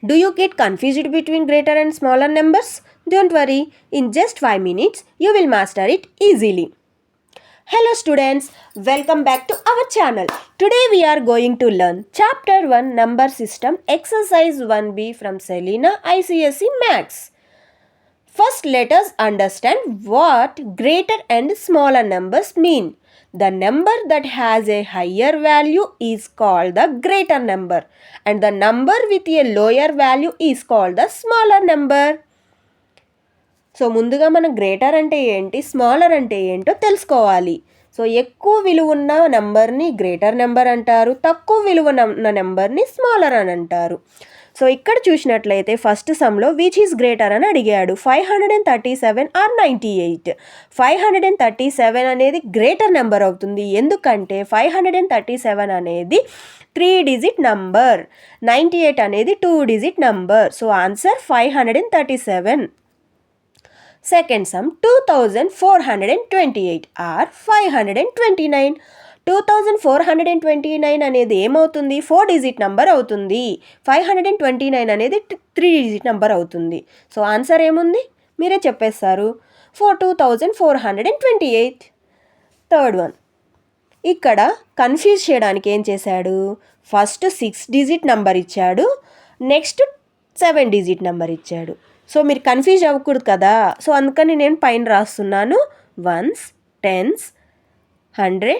Do you get confused between greater and smaller numbers? Don't worry, in just 5 minutes you will master it easily. Hello students, welcome back to our channel. Today we are going to learn Chapter 1 Number System Exercise 1B from Selena ICSE Maths. First, let us understand what greater and smaller numbers mean. The number that has a higher value is called the greater number, and the number with a lower value is called the smaller number. So ముందుగా మనం greater అంటే ఏంటి, smaller అంటే ఏంటో తెలుసుకోవాలి. So ఎక్కువ విలువ ఉన్న నెంబర్ని గ్రేటర్ నెంబర్ అంటారు, తక్కువ విలువ ఉన్న నెంబర్ని స్మాలర్ అని అంటారు. సో ఇక్కడ చూసినట్లయితే ఫస్ట్ సమ్లో విచ్ ఈజ్ గ్రేటర్ అని అడిగాడు. 537 ఆర్ 98. 537 అనేది గ్రేటర్ నెంబర్ అవుతుంది. ఎందుకంటే 537 అనేది 3 డిజిట్ నంబర్, 98 అనేది 2 digit number. So answer 537. Second sum 2428 or 529. 2429 అనేది ఏమవుతుంది, 4 డిజిట్ నంబర్ అవుతుంది. 529 అనేది 3 డిజిట్ నంబర్ అవుతుంది. సో ఆన్సర్ ఏముంది మీరే చెప్పేస్తారు, 2428. థర్డ్ వన్, ఇక్కడ కన్ఫ్యూజ్ చేయడానికి ఏం చేశాడు, ఫస్ట్ 6 డిజిట్ నంబర్ ఇచ్చాడు, నెక్స్ట్ 7 డిజిట్ నెంబర్ ఇచ్చాడు. సో మీరు కన్ఫ్యూజ్ అవ్వకూడదు కదా, సో అందుకని నేను పైన రాస్తున్నాను once, tense, 100,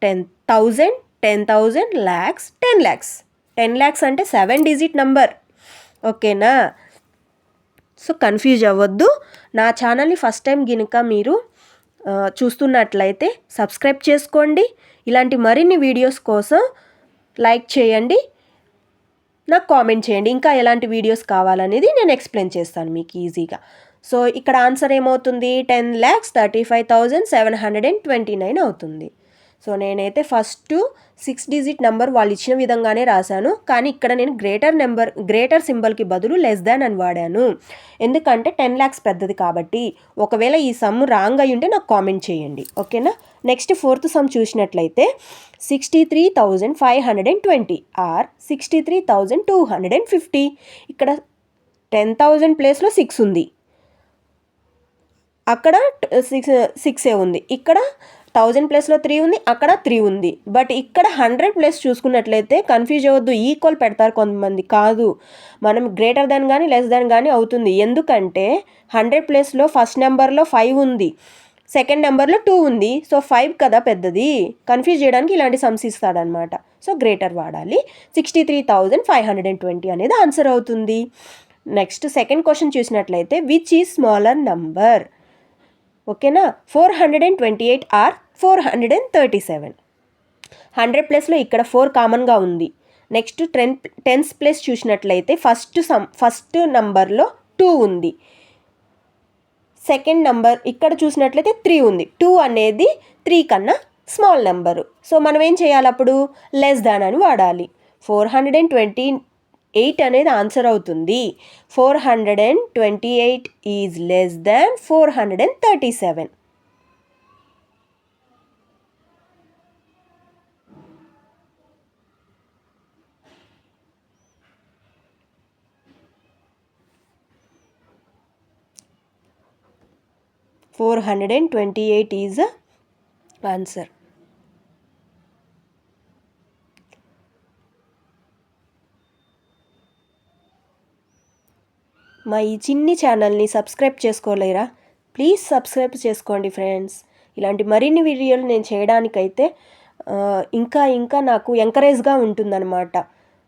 10,000, 10,000, lakhs, 10 lakhs. 10 lakhs అంటే 7 డిజిట్ నంబర్, ఓకేనా. సో కన్ఫ్యూజ్ అవ్వద్దు. నా ఛానల్ని ఫస్ట్ టైం గినుక మీరు చూస్తున్నట్లయితే సబ్స్క్రైబ్ చేసుకోండి. ఇలాంటి మరిన్ని వీడియోస్ కోసం లైక్ చేయండి, నాకు కామెంట్ చేయండి, ఇంకా ఎలాంటి వీడియోస్ కావాలనేది నేను ఎక్స్ప్లెయిన్ చేస్తాను మీకు ఈజీగా. సో ఇక్కడ ఆన్సర్ ఏమవుతుంది, 10,35,729 అవుతుంది. సో నేనైతే ఫస్ట్ 6 డిజిట్ నెంబర్ వాళ్ళు ఇచ్చిన విధంగానే రాశాను, కానీ ఇక్కడ నేను గ్రేటర్ సింబల్కి బదులు లెస్ దాన్ అని వాడాను. ఎందుకంటే 10 lakhs పెద్దది కాబట్టి. ఒకవేళ ఈ సమ్ రాంగ్ అయి ఉంటే నాకు కామెంట్ చేయండి, ఓకేనా. నెక్స్ట్ ఫోర్త్ సమ్ చూసినట్లయితే 63,520 ఆర్ 63,250. ఇక్కడ 10,000 ప్లేస్లో 6 ఉంది, అక్కడ 6 ఉంది, ఇక్కడ 1000 ప్లేస్లో 3 ఉంది, అక్కడ 3 ఉంది. బట్ ఇక్కడ 100 ప్లేస్ చూసుకున్నట్లయితే కన్ఫ్యూజ్ అవ్వద్దు, ఈక్వల్ పెడతారు కొంతమంది, కాదు, మనం గ్రేటర్ దాన్ కానీ లెస్ దాన్ కానీ అవుతుంది. ఎందుకంటే 100 ప్లేస్లో ఫస్ట్ నెంబర్లో 5 ఉంది, సెకండ్ నెంబర్లో 2 ఉంది, సో 5 కదా పెద్దది. కన్ఫ్యూజ్ చేయడానికి ఇలాంటి సమ్స్ ఇస్తాడనమాట. సో గ్రేటర్ వాడాలి. 63,520 అనేది ఆన్సర్ అవుతుంది. నెక్స్ట్ సెకండ్ క్వశ్చన్ చూసినట్లయితే విచ్ ఈజ్ స్మాలర్ నంబర్, ఓకేనా. 428 ఆర్ 437. 100 ప్లేస్లో ఇక్కడ 4 కామన్గా ఉంది. నెక్స్ట్ టెన్స్ ప్లేస్ చూసినట్లయితే ఫస్ట్ నంబర్లో 2 ఉంది, సెకండ్ నంబర్ ఇక్కడ చూసినట్లయితే 3 ఉంది. 2 అనేది 3 కన్నా స్మాల్ నెంబరు. సో మనం ఏం చేయాలి, అప్పుడు లెస్ దాన్ అని వాడాలి. 428 అనేది ఆన్సర్ అవుతుంది. 428 is less than 437. $428 is the answer. మా ఈ చిన్ని ఛానల్ని సబ్స్క్రైబ్ చేసుకోలేరా, ప్లీజ్ సబ్స్క్రైబ్ చేసుకోండి ఫ్రెండ్స్. ఇలాంటి మరిన్ని వీడియోలు నేను చేయడానికైతే ఇంకా నాకు ఎంకరేజ్గా ఉంటుందన్నమాట.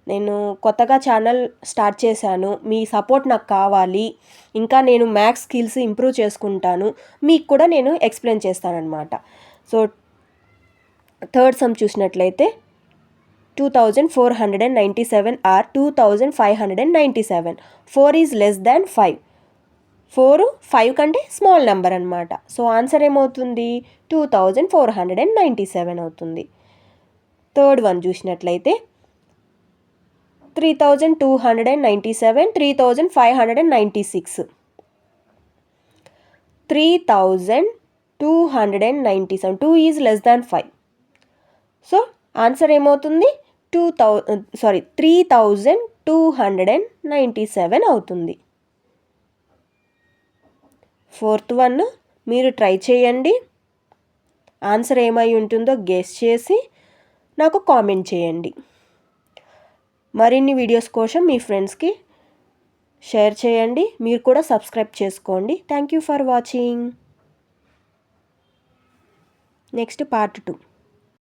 నేను కొత్తగా ఛానల్ స్టార్ట్ చేశాను, మీ సపోర్ట్ నాకు కావాలి. ఇంకా నేను మ్యాథ్స్ స్కిల్స్ ఇంప్రూవ్ చేసుకుంటాను, మీకు కూడా నేను ఎక్స్ప్లెయిన్ చేస్తానన్నమాట. సో థర్డ్ సమ్ చూసినట్లయితే 2,497 ఆర్ 2,597. 4 is less than 5. 4 5 కంటే స్మాల్ నెంబర్ అనమాట. సో ఆన్సర్ ఏమవుతుంది, 2,497 అవుతుంది. థర్డ్ వన్ చూసినట్లయితే 3,297, 3,596. 3,297, 2 is less than 5. So answer ఏమవుతుంది, 3,297. 297 అవుతుంది. ఫోర్త్ వన్ మీరు ట్రై చేయండి. ఆన్సర్ ఏమై ఉంటుందో గెస్ చేసి నాకు కామెంట్ చేయండి. మరిన్ని వీడియోస్ కోసం మీ ఫ్రెండ్స్కి షేర్ చేయండి. మీరు కూడా సబ్స్క్రైబ్ చేసుకోండి. Thank you for watching. Next part 2.